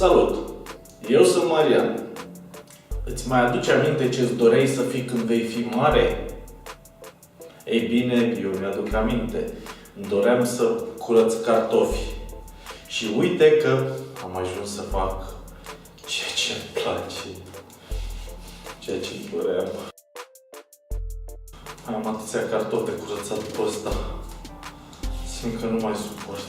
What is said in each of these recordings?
Salut! Eu sunt Marian. Îți mai aduce aminte ce-ți doreai să fii când vei fi mare? Ei bine, eu mi-aduc aminte. Îmi doream să curăț cartofi. Și uite că am ajuns să fac ceea ce-mi place. Ceea ce-mi doream. Am atâția cartofi de curățat după ăsta. Simt că nu mai suport.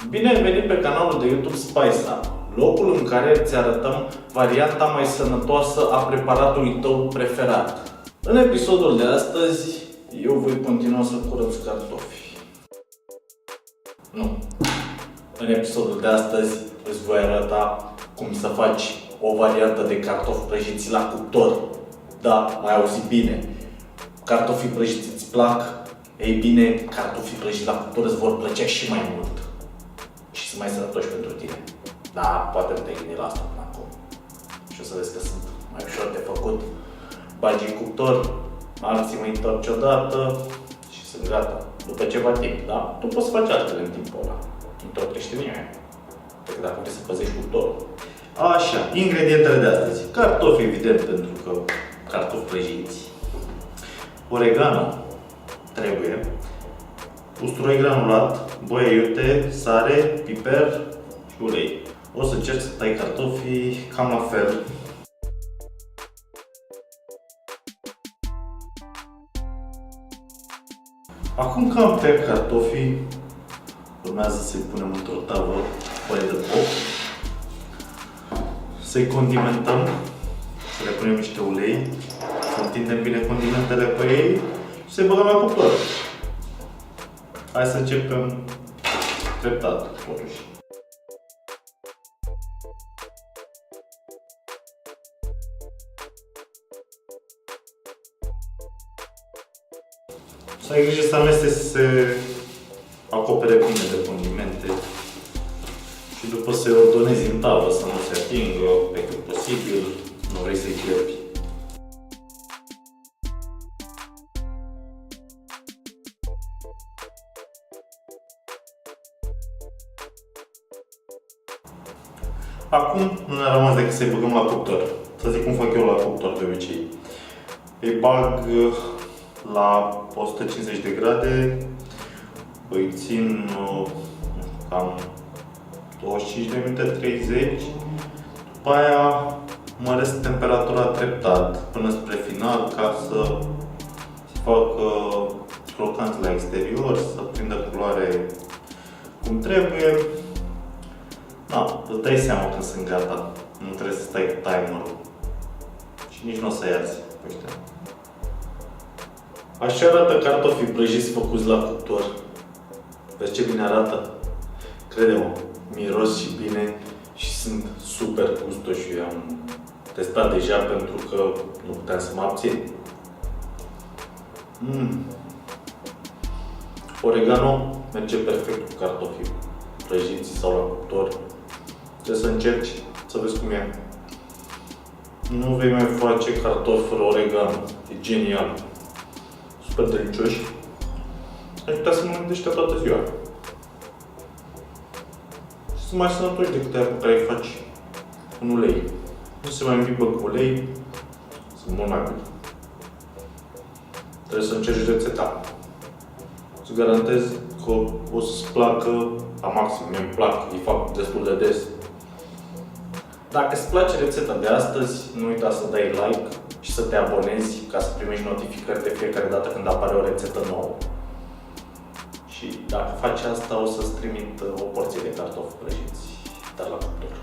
Bine ai venit pe canalul de YouTube Spice Up, locul în care îți arătăm varianta mai sănătoasă a preparatului tău preferat. În episodul de astăzi, eu voi continua să curăț cartofi. Nu. În episodul de astăzi îți voi arăta cum să faci o variantă de cartofi prăjiți la cuptor. Da, mai auzi bine. Cartofii prăjiți îți plac? Ei bine, cartofii prăjiți la cuptor îți vor plăcea și mai mult. Și sunt mai sănătoși pentru tine. Da, poate nu te-ai gândit la asta până acum. Și o să vezi că sunt mai ușor de făcut. Bagi în cuptor, alții mă întorci odată și sunt gata. După ceva timp, da? Tu poți să faci altele în timpul ăla. Nu te oprește nimeni. Decât dacă vrei să păzești cuptorul. Așa, ingredientele de astăzi. Cartofi, evident, pentru că cartofi prăjiți. Oregano trebuie. Usturoi granulat, boi iute, sare, piper și ulei. O să încerc să tai cartofii cam la fel. Acum că am tăiat cartofii, urmează să-i punem într-o tavă foaie de foc. Să-i condimentăm, să le punem niște ulei, să întindem bine condimentele pe ei și să-i băgăm la cuptor. Hai să începem treptat, totuși. Să ai grijă să amesteci să se acopere bine de condimente și după să-i ordonezi în tavă, să nu se atingă pe cât posibil, nu vrei să-i pierzi. Acum nu ne-a rămas decât să-i băgăm la cuptor. Să zic cum fac eu la cuptor de obicei. Îi bag la 150 de grade, îi țin cam 25 de minute, 30. După aia măresc temperatura treptat până spre final ca să se facă crocanți la exterior, să prindă culoare cum trebuie. Da, îți dai seama când sunt gata. Nu trebuie să stai cu timerul. Și nici nu o să iați ăștia. Așa arată cartofii prăjiți făcuți la cuptor. Vezi ce bine arată? Crede-mă, miros și bine și sunt super gustoși. Am testat deja pentru că nu puteam să mă abțin. Oregano merge perfect cu cartofii prăjiți sau la cuptor. Trebuie să încerci să vezi cum e. Nu vei mai face cartofi fără oregano. E genial. Super delicioși. Ai putea să mănânci ăștia toată ziua. Și sunt mai sănătoși decât aia pe care îi faci în ulei. Nu se mai îmbibă cu ulei. Sunt mult mai buni. Trebuie să încerci rețeta. Îți garantez că o să-ți placă la maxim. Mie îmi plac, îi fac destul de des. Dacă îți place rețeta de astăzi, nu uita să dai like și să te abonezi ca să primești notificări de fiecare dată când apare o rețetă nouă. Și dacă faci asta, o să-ți trimit o porție de cartofi prăjiți, dar la cuptor.